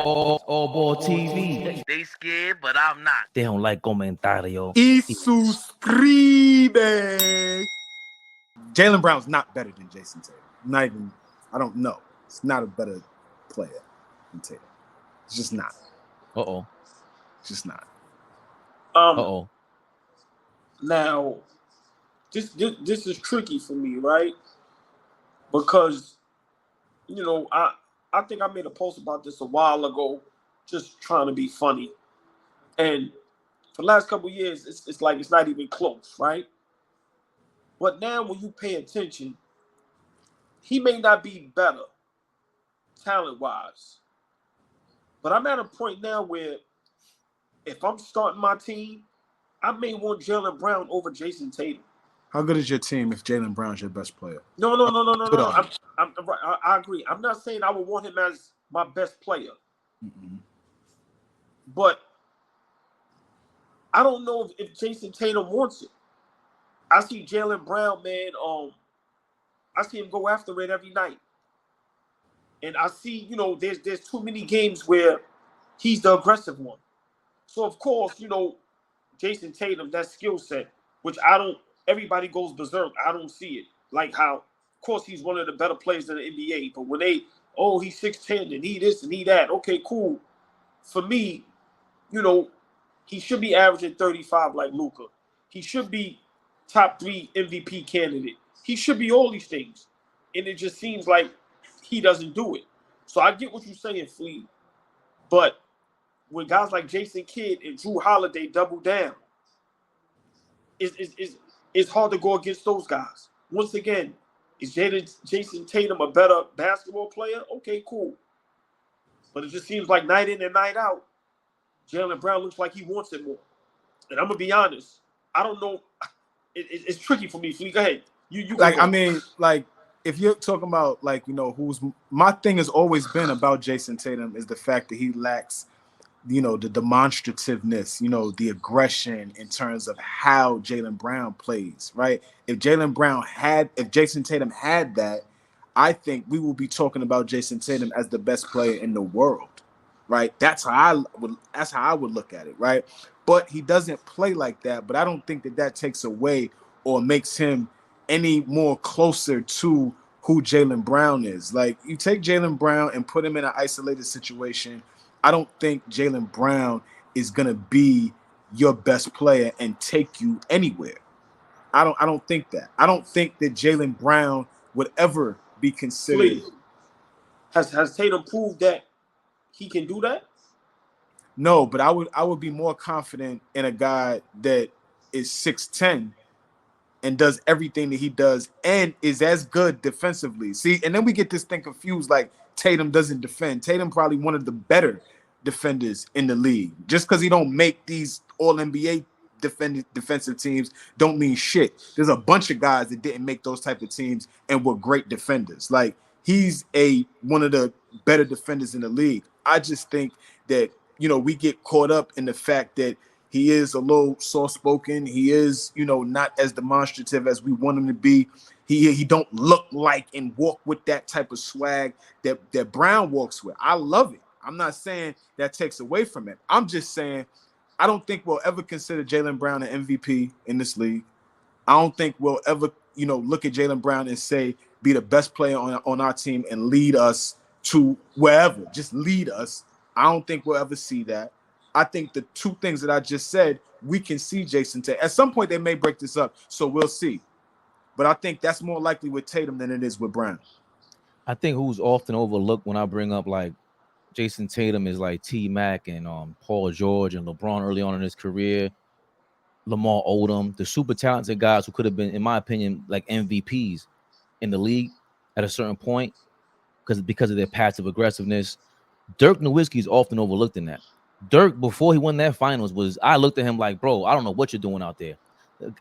AllBall TV. They scared, but I'm not. They don't like comentario. Y suscribe. Jaylen Brown's not better than Jayson Tatum. Not even, I don't know. It's not a better player than Tatum. It's just not. Uh-oh. It's just not. Uh-oh. Now, this is tricky for me, right? Because, you know, I think I made a post about this a while ago, just trying to be funny. And for the last couple of years, it's like it's not even close, right? But now when you pay attention, he may not be better talent-wise. But I'm at a point now where if I'm starting my team, I may want Jaylen Brown over Jayson Tatum. How good is your team if Jaylen Brown's your best player? No. I agree. I'm not saying I would want him as my best player. Mm-mm. But I don't know if Jayson Tatum wants it. I see Jaylen Brown, man. I see him go after it every night. And I see, you know, there's too many games where he's the aggressive one. So, of course, you know, Jayson Tatum, that skill set, which everybody goes berserk. I don't see it. Like how, of course, he's one of the better players in the NBA. But when he's 6'10" and he this and he that, okay, cool. For me, you know, he should be averaging 35 like Luka. He should be top 3 MVP candidate. He should be all these things. And it just seems like he doesn't do it. So I get what you're saying, Flea. But when guys like Jason Kidd and Drew Holiday double down, it's hard to go against those guys. Once again, is Jayson Tatum a better basketball player? Okay, cool. But it just seems like night in and night out, Jaylen Brown looks like he wants it more. And I'm going to be honest, I don't know. It's tricky for me. Flea, go ahead. You like, go. I mean, like, if you're talking about, like, you know, my thing has always been about Jayson Tatum is the fact that he lacks, you know, the demonstrativeness, you know, the aggression in terms of how Jaylen Brown plays, right? If Jayson Tatum had that, I think we will be talking about Jayson Tatum as the best player in the world, right? That's how I would look at it, right? But he doesn't play like that. But I don't think that takes away or makes him any more closer to who Jaylen Brown is. Like, you take Jaylen Brown and put him in an isolated situation, I don't think Jaylen Brown is gonna be your best player and take you anywhere. I don't think that. I don't think that Jaylen Brown would ever be considered. Has Tatum proved that he can do that? No, but I would be more confident in a guy that is 6'10" and does everything that he does and is as good defensively. See, and then we get this thing confused, like Tatum doesn't defend. Tatum probably one of the better defenders in the league. Just because he don't make these all-NBA defensive teams don't mean shit. There's a bunch of guys that didn't make those type of teams and were great defenders. Like, he's one of the better defenders in the league. I just think that, you know, we get caught up in the fact that he is a little soft-spoken. He is, you know, not as demonstrative as we want him to be. He don't look like and walk with that type of swag that Brown walks with. I love it. I'm not saying that takes away from it. I'm just saying I don't think we'll ever consider Jaylen Brown an MVP in this league. I don't think we'll ever, you know, look at Jaylen Brown and say, be the best player on our team and lead us to wherever. Just lead us. I don't think we'll ever see that. I think the two things that I just said, we can see Jayson Tatum. At some point, they may break this up, so we'll see. But I think that's more likely with Tatum than it is with Brown. I think who's often overlooked when I bring up, like, Jayson Tatum is like T-Mac and Paul George and LeBron early on in his career, Lamar Odom, the super talented guys who could have been, in my opinion, like MVPs in the league at a certain point because of their passive aggressiveness. Dirk Nowitzki is often overlooked in that. Dirk, before he won that finals, I looked at him like, bro, I don't know what you're doing out there.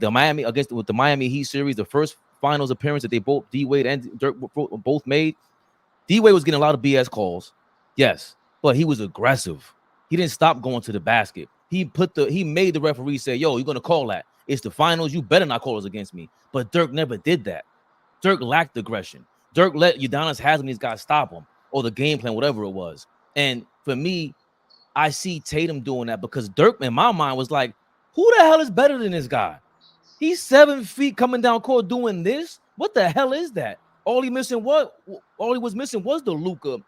The Miami Heat series, the first finals appearance that they both, D-Wade and Dirk both made, D-Wade was getting a lot of BS calls. Yes, but he was aggressive. He didn't stop going to the basket. He made the referee say, yo, you're going to call that. It's the finals. You better not call us against me. But Dirk never did that. Dirk lacked aggression. Dirk let Udonis Haslem, these guys stop him, or the game plan, whatever it was. And for me, I see Tatum doing that because Dirk, in my mind, was like, who the hell is better than this guy? He's 7 feet coming down court doing this. What the hell is that? All he was missing was the Luka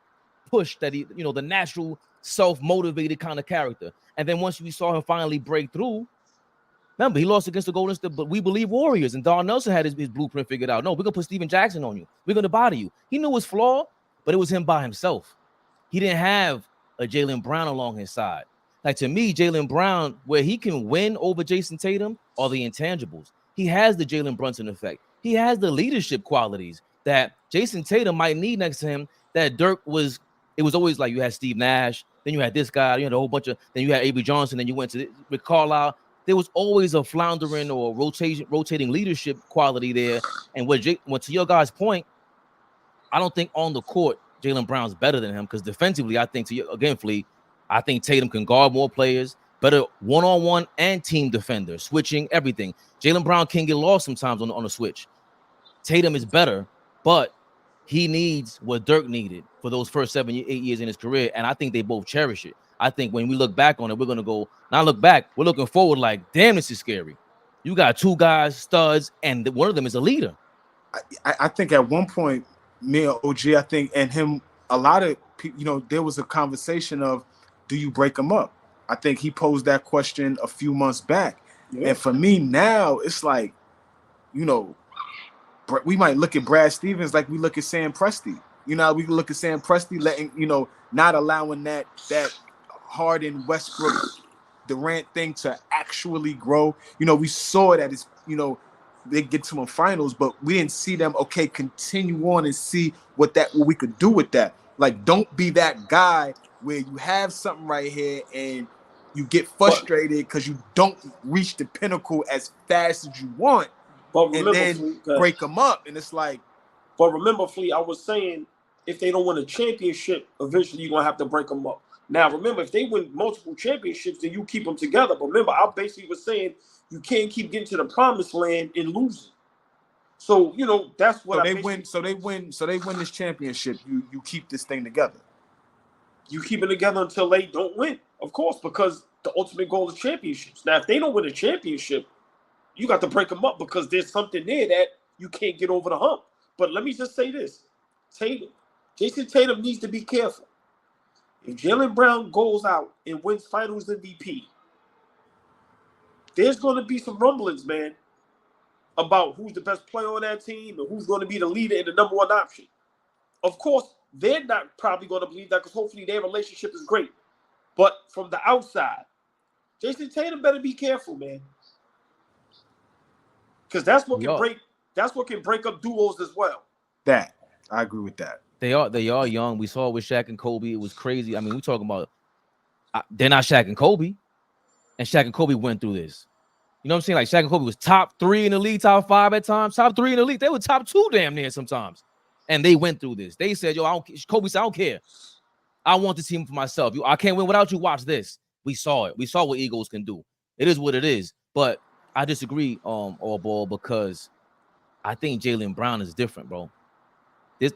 push that he, the natural self-motivated kind of character. And then once we saw him finally break through, remember, he lost against the Golden State, but we believe Warriors, and Don Nelson had his blueprint figured out. No, we're going to put Steven Jackson on you. We're going to body you. He knew his flaw, but it was him by himself. He didn't have a Jaylen Brown along his side. Like, to me, Jaylen Brown, where he can win over Jayson Tatum, are the intangibles. He has the Jalen Brunson effect. He has the leadership qualities that Jayson Tatum might need next to him, that Dirk was. It was always like you had Steve Nash, then you had this guy, you had a whole bunch of, then you had Avery Johnson, then you went to with Carlisle. There was always a floundering or rotating leadership quality there. And what to your guys' point, I don't think on the court Jaylen Brown's better than him, because defensively, I think, Flea, I think Tatum can guard more players, better one-on-one and team defender, switching everything. Jaylen Brown can get lost sometimes on a switch. Tatum is better, but he needs what Dirk needed for those first 7, 8 years in his career, and I think they both cherish it. I think when we look back on it, we're going to go, not look back, we're looking forward like, damn, this is scary. You got two guys, studs, and one of them is a leader. I think at one point, me and OG, I think, and him, a lot of people, there was a conversation of, do you break them up? I think he posed that question a few months back. Yeah. And for me now, it's like, we might look at Brad Stevens like we look at Sam Presti. We look at Sam Presti letting, not allowing that Harden, Westbrook, Durant thing to actually grow. We saw it at his, they get to the finals, but we didn't see them, continue on and see what we could do with that. Like, don't be that guy where you have something right here and you get frustrated because you don't reach the pinnacle as fast as you want. But remember, and then break them up, and it's like. But remember, Flea, I was saying, if they don't win a championship, eventually you're gonna have to break them up. Now, remember, if they win multiple championships, then you keep them together. But remember, I basically was saying you can't keep getting to the promised land and losing. So that's what they win. So they win this championship. You keep this thing together. You keep it together until they don't win, of course, because the ultimate goal is championships. Now, if they don't win a championship, you got to break them up because there's something there that you can't get over the hump. But let me just say this. Jayson Tatum needs to be careful. If Jaylen Brown goes out and wins finals MVP, there's going to be some rumblings, man, about who's the best player on that team and who's going to be the leader and the number one option. Of course, they're not probably going to believe that because hopefully their relationship is great. But from the outside, Jayson Tatum better be careful, man. Because that's what can break up duos as well. That I agree with that. They are young. We saw it with Shaq and Kobe. It was crazy. I mean, we're talking about they're not Shaq and Kobe, and Shaq and Kobe went through this. You know what I'm saying? Like, Shaq and Kobe was top 3 in the league, top 5 at times, top 3 in the league. They were top 2 damn near sometimes, and they went through this. They said, "Yo, Kobe said, I don't care. I want the team for myself. I can't win without you. Watch this." We saw it. We saw what egos can do. It is what it is. But I disagree, AllBall, because I think Jaylen Brown is different, bro.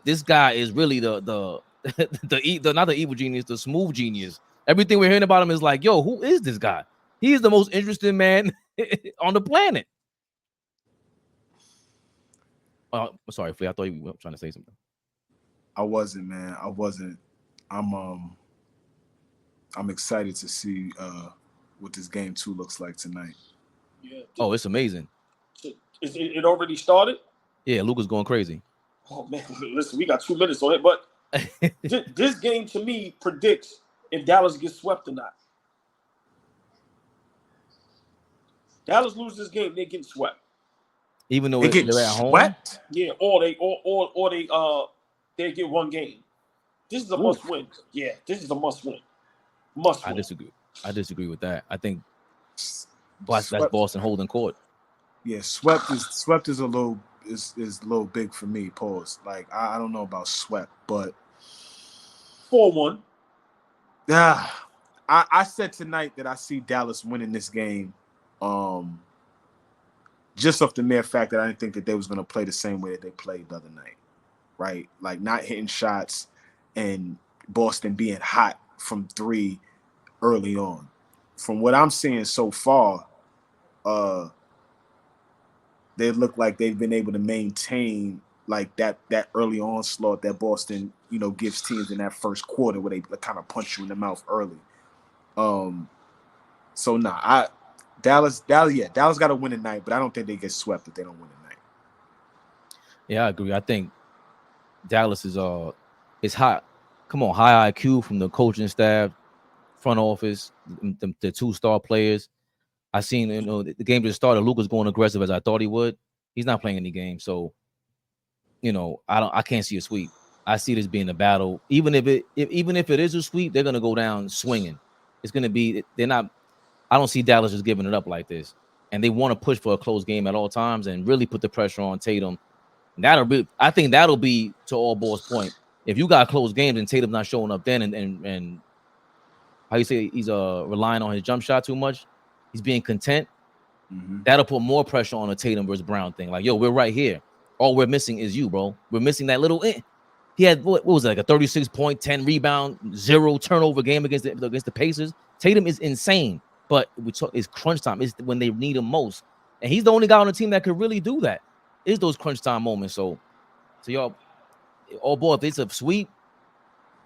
This guy is really the not the evil genius, the smooth genius. Everything we're hearing about him is like, yo, who is this guy? He is the most interesting man on the planet. Sorry, Flea. I thought you were trying to say something. I wasn't, man. I wasn't. I'm excited to see what this game 2 looks like tonight. Yeah. Oh, it's amazing. It already started? Yeah, Luka's going crazy. Oh, man. Listen, we got 2 minutes on it, but this game to me predicts if Dallas gets swept or not. Dallas loses this game, they're getting swept. Even though they get they're at swept? Home? Yeah, or they get one game. This is a must win. Yeah, this is a must win. Must win. I disagree with that. I think that's Boston holding court. Yeah, swept is a little big for me. Pause. Like, I don't know about swept, but 4-1. Yeah, I said tonight that I see Dallas winning this game, just off the mere fact that I didn't think that they was going to play the same way that they played the other night, right? Like, not hitting shots and Boston being hot from 3 early on. From what I'm seeing so far, they look like they've been able to maintain like that early onslaught that Boston, gives teams in that first quarter where they kind of punch you in the mouth early. So Dallas got to win tonight, but I don't think they get swept if they don't win tonight. Yeah, I agree. I think Dallas is hot. Come on, high IQ from the coaching staff, front office, the 2-star players. I seen the game just started. Luka's going aggressive as I thought he would. He's not playing any game, so I can't see a sweep. I see this being a battle. Even if it is a sweep, they're gonna go down swinging. It's gonna be they're not. I don't see Dallas just giving it up like this, and they want to push for a close game at all times and really put the pressure on Tatum. I think that'll be to AllBall's point. If you got close games and Tatum's not showing up then, and how you say he's relying on his jump shot too much, he's being content. Mm-hmm. That'll put more pressure on the Tatum versus Brown thing. Like, yo, we're right here. All we're missing is you, bro. We're missing that little. He had what was it, like a 36 point, 10 rebound, 0 turnover game against the Pacers. Tatum is insane, but it's crunch time. It's when they need him most, and he's the only guy on the team that could really do that. It's those crunch time moments. So y'all, AllBall, if it's a sweep,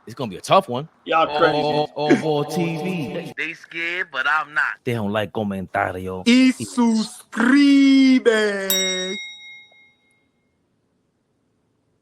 it's gonna be a tough one. Y'all crazy. AllBall TV. They scared, but I'm not. They don't like comentario. Y suscribe.